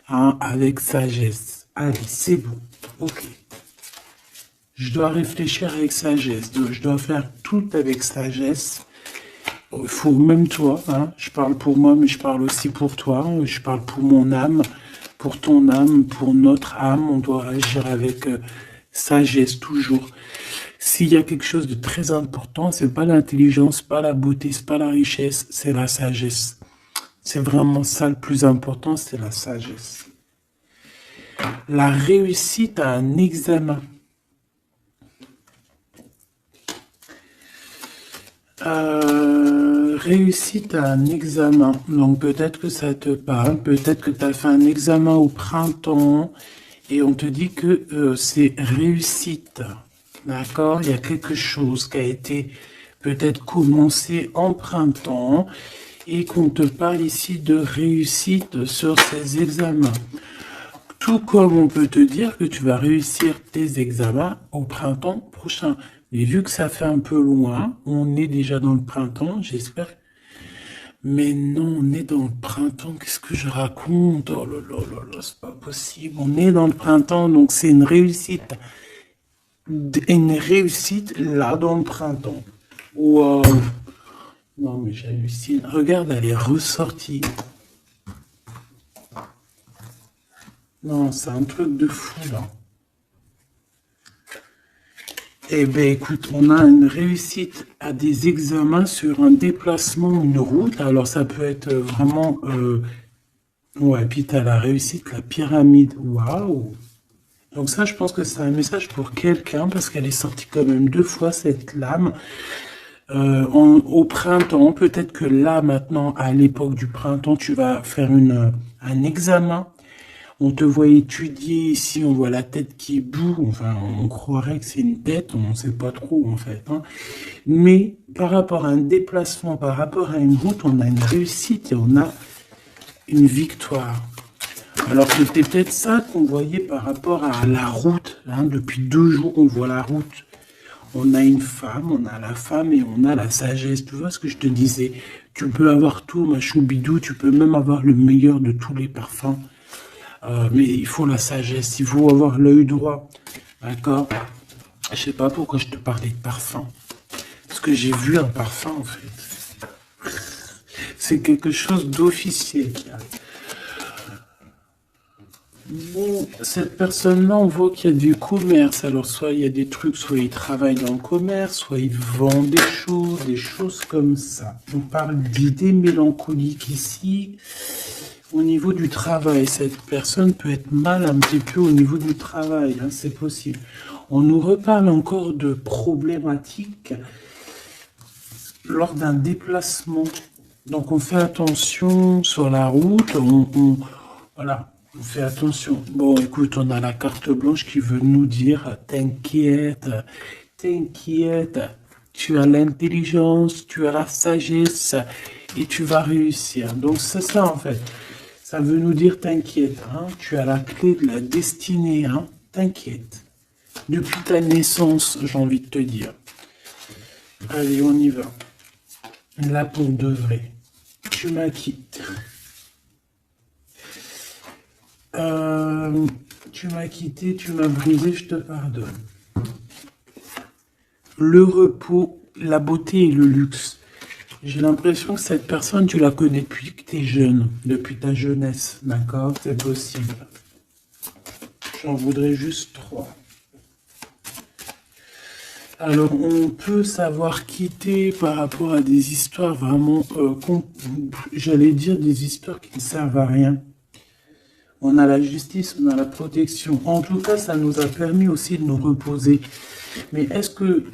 Hein, avec sagesse. Allez, c'est bon. Ok. Je dois réfléchir avec sagesse. Je dois faire tout avec sagesse. Il faut même toi, hein, je parle pour moi, mais je parle aussi pour toi. Je parle pour mon âme, pour ton âme, pour notre âme. On doit agir avec sagesse toujours. S'il y a quelque chose de très important, c'est pas l'intelligence, pas la beauté, c'est pas la richesse, c'est la sagesse. C'est vraiment ça le plus important, c'est la sagesse. La réussite à un examen. Réussite à un examen. Donc peut-être que ça te parle, peut-être que tu as fait un examen au printemps et on te dit que c'est réussite. D'accord? Il y a quelque chose qui a été peut-être commencé en printemps et qu'on te parle ici de réussite sur ces examens. Tout comme on peut te dire que tu vas réussir tes examens au printemps prochain. Et vu que ça fait un peu loin, on est déjà dans le printemps, j'espère. Mais non, on est dans le printemps, qu'est-ce que je raconte? Oh là là là là, c'est pas possible. On est dans le printemps, donc c'est une réussite. Une réussite là dans le printemps. Wow. Non mais j'hallucine. Regarde, elle est ressortie. Non, c'est un truc de fou là. Eh bien, écoute, on a une réussite à des examens sur un déplacement, une route. Alors, ça peut être vraiment... Ouais, puis tu as la réussite, la pyramide. Waouh! Donc ça, je pense que c'est un message pour quelqu'un, parce qu'elle est sortie quand même 2 fois, cette lame. Au printemps, peut-être que là, maintenant, à l'époque du printemps, tu vas faire un examen. On te voit étudier ici, on voit la tête qui boue, enfin, on croirait que c'est une tête, on ne sait pas trop, en fait, hein. Mais, par rapport à un déplacement, par rapport à une route, on a une réussite et on a une victoire. Alors, c'était peut-être ça qu'on voyait par rapport à la route, hein. Depuis 2 jours, on voit la route. On a une femme, on a la femme et on a la sagesse. Tu vois ce que je te disais? Tu peux avoir tout, ma choubidou, tu peux même avoir le meilleur de tous les parfums. Mais il faut la sagesse, il faut avoir l'œil droit, d'accord? Je sais pas pourquoi je te parlais de parfum, parce que j'ai vu un parfum en fait. C'est quelque chose d'officiel qui arrive. Bon, cette personne-là, on voit qu'il y a du commerce. Alors, soit il y a des trucs, soit il travaille dans le commerce, soit il vend des choses comme ça. On parle d'idées mélancoliques ici. Au niveau du travail, cette personne peut être mal un petit peu au niveau du travail, hein, c'est possible. On nous reparle encore de problématiques lors d'un déplacement. Donc on fait attention sur la route, voilà, on fait attention. Bon, écoute, on a la carte blanche qui veut nous dire, t'inquiète, t'inquiète, tu as l'intelligence, tu as la sagesse et tu vas réussir. Donc c'est ça en fait. Ça veut nous dire t'inquiète, hein, tu as la clé de la destinée, hein, t'inquiète. Depuis ta naissance, j'ai envie de te dire. Allez, on y va. Là pour de vrai. Tu m'as quitté. Tu m'as quitté, tu m'as brisé, je te pardonne. Le repos, la beauté et le luxe. J'ai l'impression que cette personne, tu la connais depuis que tu es jeune, depuis ta jeunesse, d'accord? C'est possible. J'en voudrais juste 3. Alors, on peut savoir quitter par rapport à des histoires vraiment, j'allais dire des histoires qui ne servent à rien. On a la justice, on a la protection. En tout cas, ça nous a permis aussi de nous reposer. Mais est-ce que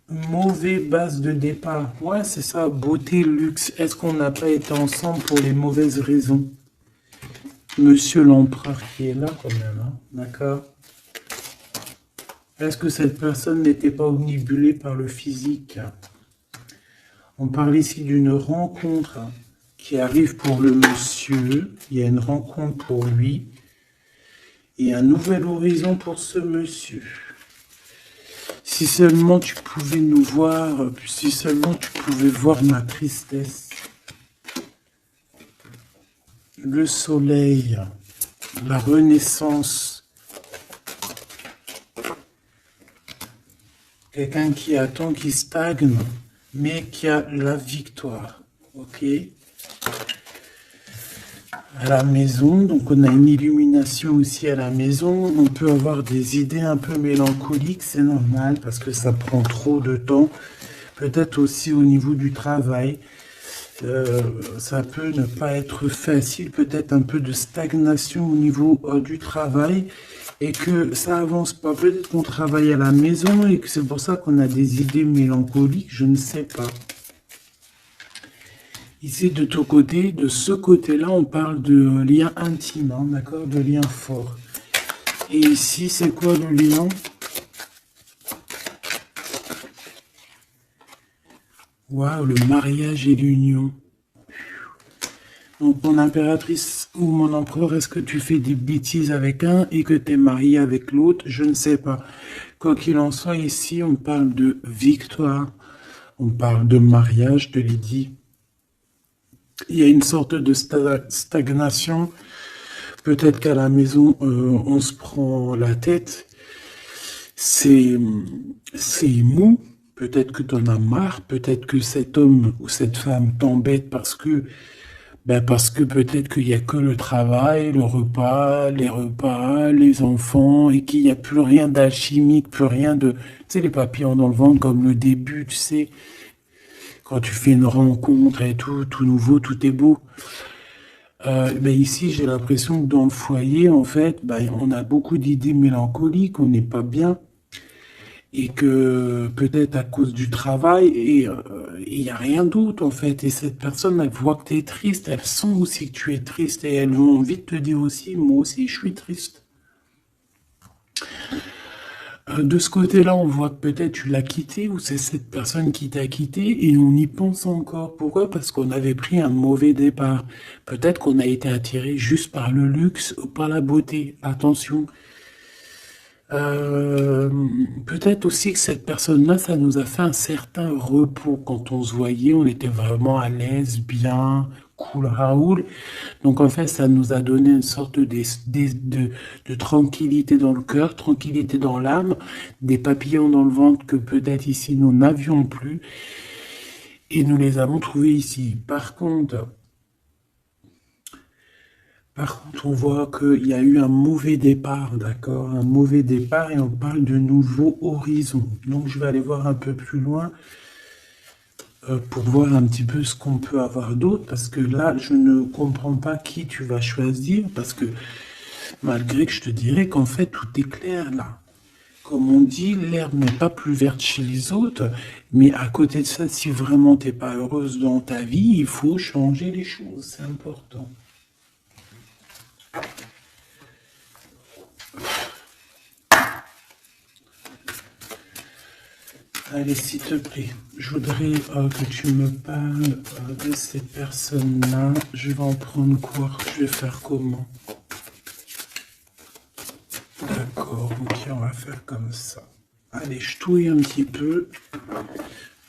mauvais base de départ? Ouais, c'est ça, beauté, luxe. Est-ce qu'on n'a pas été ensemble pour les mauvaises raisons? Monsieur l'empereur qui est là quand même, hein, d'accord? Est-ce que cette personne n'était pas omnibulée par le physique? On parle ici d'une rencontre qui arrive pour le monsieur. Il y a une rencontre pour lui. Et un nouvel horizon pour ce monsieur. Si seulement tu pouvais nous voir, si seulement tu pouvais voir ma tristesse. Le soleil, la renaissance. Quelqu'un qui attend, qui stagne, mais qui a la victoire. Ok? À la maison, donc on a une illumination aussi à la maison. On peut avoir des idées un peu mélancoliques, c'est normal parce que ça prend trop de temps. Peut-être aussi au niveau du travail. Ça peut ne pas être facile, peut-être un peu de stagnation au niveau du travail et que ça avance pas. Peut-être qu'on travaille à la maison et que c'est pour ça qu'on a des idées mélancoliques, je ne sais pas. Ici, de ton côté, de ce côté-là, on parle de lien intime, hein, d'accord, de lien fort. Et ici, c'est quoi le lien? Waouh, le mariage et l'union. Donc, mon impératrice ou mon empereur, est-ce que tu fais des bêtises avec un et que tu es marié avec l'autre? Je ne sais pas. Quoi qu'il en soit, ici, on parle de victoire. On parle de mariage, je te l'ai dit. Il y a une sorte de stagnation. Peut-être qu'à la maison, on se prend la tête. C'est mou. Peut-être que tu en as marre. Peut-être que cet homme ou cette femme t'embête parce que peut-être qu'il n'y a que le travail, le repas, les enfants, et qu'il n'y a plus rien d'alchimique, plus rien de... Tu sais, les papillons dans le ventre, comme le début, tu sais, quand tu fais une rencontre et tout nouveau, tout est beau. Ici, j'ai l'impression que dans le foyer, en fait, on a beaucoup d'idées mélancoliques, on n'est pas bien. Et que peut-être à cause du travail, et il n'y a rien d'autre en fait. Et cette personne, elle voit que tu es triste, elle sent aussi que tu es triste, et elles ont envie de te dire aussi, moi aussi je suis triste. De ce côté-là, on voit que peut-être tu l'as quitté, ou c'est cette personne qui t'a quitté, et on y pense encore. Pourquoi? Parce qu'on avait pris un mauvais départ. Peut-être qu'on a été attiré juste par le luxe ou par la beauté. Attention. Peut-être aussi que cette personne-là, ça nous a fait un certain repos quand on se voyait, on était vraiment à l'aise, bien, cool, Raoul. Donc en fait, ça nous a donné une sorte de tranquillité dans le cœur, tranquillité dans l'âme, des papillons dans le ventre que peut-être ici nous n'avions plus, et nous les avons trouvés ici. Par contre, on voit qu'il y a eu un mauvais départ, d'accord? Un mauvais départ et on parle de nouveaux horizons. Donc, je vais aller voir un peu plus loin pour voir un petit peu ce qu'on peut avoir d'autre. Parce que là, je ne comprends pas qui tu vas choisir. Parce que malgré que je te dirais qu'en fait, tout est clair là. Comme on dit, l'herbe n'est pas plus verte chez les autres. Mais à côté de ça, si vraiment tu n'es pas heureuse dans ta vie, il faut changer les choses. C'est important. Allez, s'il te plaît, je voudrais que tu me parles de ces personnes-là. Je vais en prendre quoi? Je vais faire comment? D'accord, ok, on va faire comme ça. Allez, je touille un petit peu.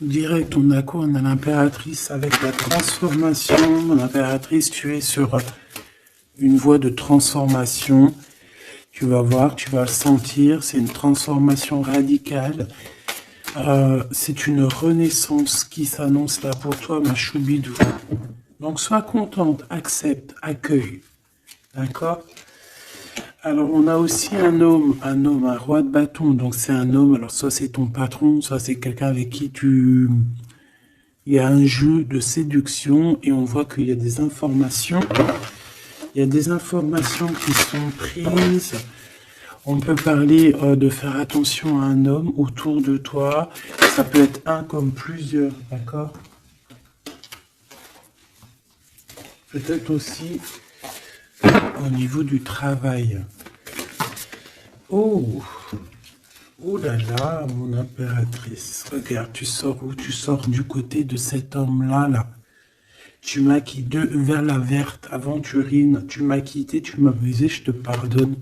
Direct, on a quoi? On a l'impératrice avec la transformation. L'impératrice, tu es sur une voie de transformation. Tu vas voir, tu vas le sentir. C'est une transformation radicale. C'est une renaissance qui s'annonce là pour toi, ma choubidou. Donc, sois contente, accepte, accueille. D'accord? Alors, on a aussi un roi de bâton. Donc, c'est un homme. Alors, soit c'est ton patron, soit c'est quelqu'un avec qui il y a un jeu de séduction et on voit qu'il y a des informations. Il y a des informations qui sont prises. On peut parler de faire attention à un homme autour de toi. Ça peut être un comme plusieurs, d'accord? Peut-être aussi au niveau du travail. Oh, oh là là, mon impératrice. Regarde, tu sors où? Tu sors du côté de cet homme-là, là. Tu m'as quitté vers la verte aventurine. Tu m'as quitté, tu m'as brisé, je te pardonne.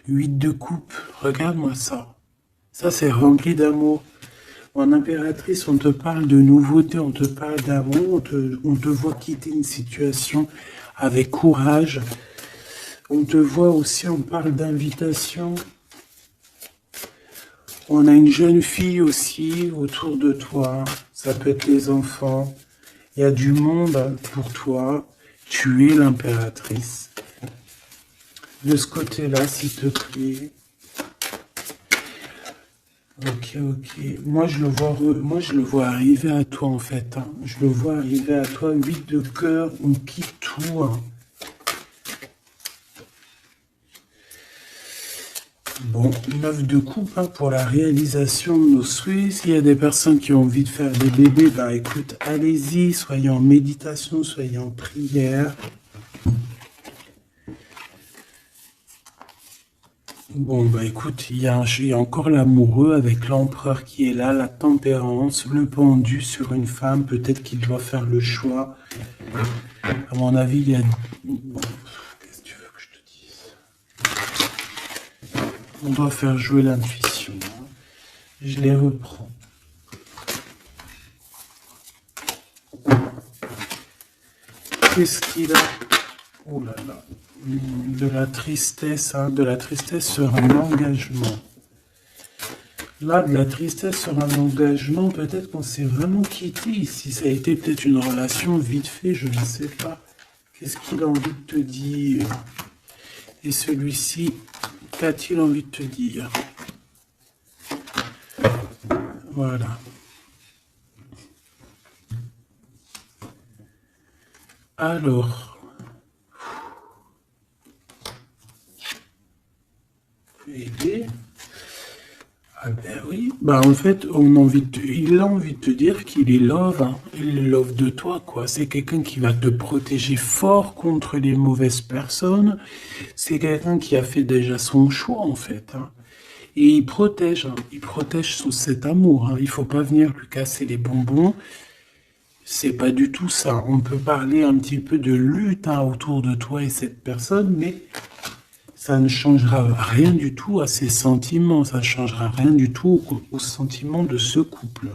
8 de coupe, regarde-moi ça. Ça, c'est rempli d'amour. En impératrice, on te parle de nouveauté, on te parle d'amour, on te voit quitter une situation avec courage. On te voit aussi, on parle d'invitation. On a une jeune fille aussi autour de toi. Ça peut être les enfants. Il y a du monde pour toi. Tu es l'impératrice. De ce côté-là, s'il te plaît. Ok, ok. Moi, je le vois arriver à toi, en fait. Hein. Je le vois arriver à toi. 8 de cœur, on quitte tout. Hein. Bon, 9 de coupe hein, pour la réalisation de nos souhaits. S'il y a des personnes qui ont envie de faire des bébés, bah écoute, allez-y, soyez en méditation, soyez en prière. Bon, bah écoute, il y a encore l'amoureux avec l'empereur qui est là, la tempérance, le pendu sur une femme, peut-être qu'il doit faire le choix. À mon avis, il y a... Bon, qu'est-ce que tu veux que je te dise? On doit faire jouer l'intuition. Hein. Je les reprends. Qu'est-ce qu'il a? Oh là là. De la tristesse, hein, de la tristesse sur un engagement. Là, de la tristesse sur un engagement, peut-être qu'on s'est vraiment quitté ici. Ça a été peut-être une relation vite fait, je ne sais pas. Qu'est-ce qu'il a envie de te dire? Et celui-ci, qu'a-t-il envie de te dire? Voilà. Alors... Aider. Ah ben oui, bah en fait, il a envie de te dire qu'il est love, hein. Il est love de toi, quoi. C'est quelqu'un qui va te protéger fort contre les mauvaises personnes. C'est quelqu'un qui a fait déjà son choix, en fait. Hein. Et il protège sous cet amour. Hein. Il faut pas venir lui casser les bonbons. C'est pas du tout ça. On peut parler un petit peu de lutte hein, autour de toi et cette personne, mais ça ne changera rien du tout à ses sentiments, ça ne changera rien du tout aux sentiments de ce couple.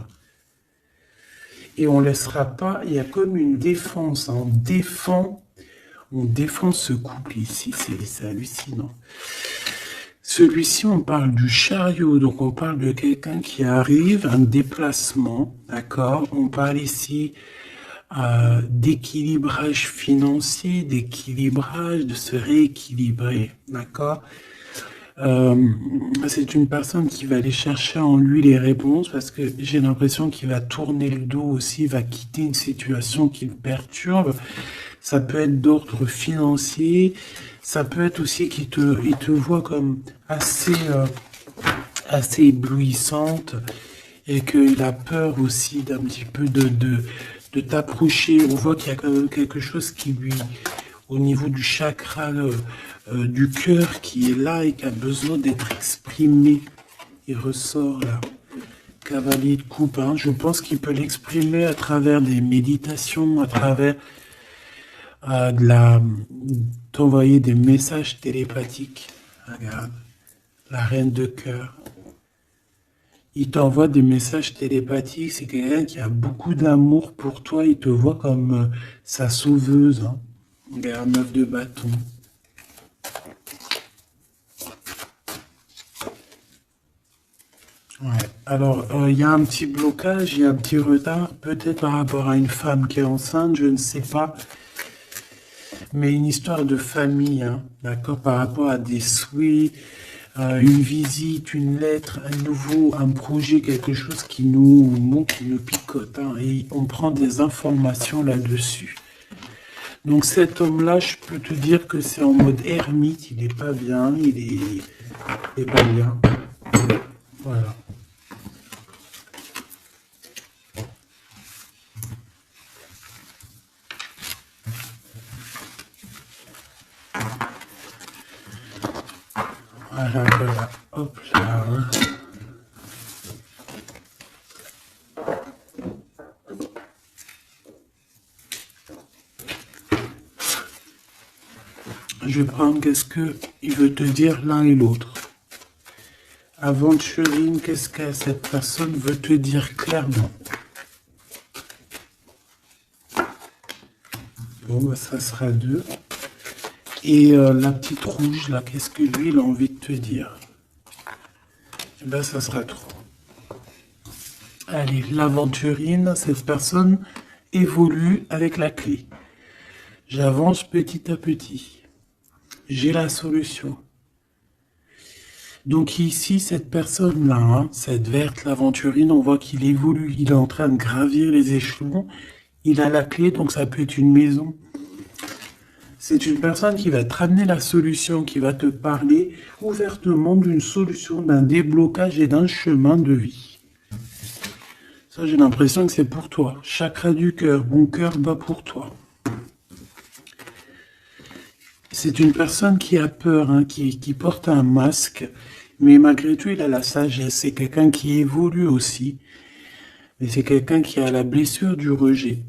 Et on ne laissera pas, il y a comme une défense, hein, on défend ce couple ici, c'est hallucinant. Celui-ci, on parle du chariot, donc on parle de quelqu'un qui arrive, un déplacement, d'accord? On parle ici d'équilibrage financier, d'équilibrage, de se rééquilibrer, d'accord? C'est une personne qui va aller chercher en lui les réponses parce que j'ai l'impression qu'il va tourner le dos aussi, va quitter une situation qui le perturbe. Ça peut être d'ordre financier, ça peut être aussi qu'il te voit comme assez éblouissante et qu'il a peur aussi d'un petit peu de t'approcher. On voit qu'il y a quand même quelque chose qui lui, au niveau du chakra du cœur, qui est là et qui a besoin d'être exprimé. Il ressort là. Cavalier de coupe, hein. Je pense qu'il peut l'exprimer à travers des méditations, à travers t'envoyer des messages télépathiques. Regarde, la reine de cœur. Il t'envoie des messages télépathiques, c'est quelqu'un qui a beaucoup d'amour pour toi, il te voit comme sa sauveuse. Hein. Regarde, 9 de bâton. Ouais. Alors, il y a un petit blocage, il y a un petit retard, peut-être par rapport à une femme qui est enceinte, je ne sais pas. mais une histoire de famille, hein, d'accord, par rapport à des souhaits, une visite, une lettre, un projet, quelque chose qui nous picote, hein, et on prend des informations là-dessus. Donc cet homme-là, je peux te dire que c'est en mode ermite, il est pas bien, il est pas bien. Voilà. Voilà, voilà. Hop là. Hein. Je vais prendre qu'est-ce que il veut te dire l'un et l'autre. Aventurine, qu'est-ce que cette personne veut te dire clairement? Bon, bah, ça sera 2. Et la petite rouge, là, qu'est-ce que lui, il a envie de te dire? Et ben, ça sera 3. Allez, l'aventurine, cette personne évolue avec la clé. J'avance petit à petit. J'ai la solution. Donc ici, cette personne-là, hein, cette verte, l'aventurine, on voit qu'il évolue. Il est en train de gravir les échelons. Il a la clé, donc ça peut être une maison. C'est une personne qui va te ramener la solution, qui va te parler ouvertement d'une solution, d'un déblocage et d'un chemin de vie. Ça, j'ai l'impression que c'est pour toi. Chakra du cœur, mon cœur bat pour toi. C'est une personne qui a peur, hein, qui porte un masque, mais malgré tout, il a la sagesse. C'est quelqu'un qui évolue aussi, mais c'est quelqu'un qui a la blessure du rejet.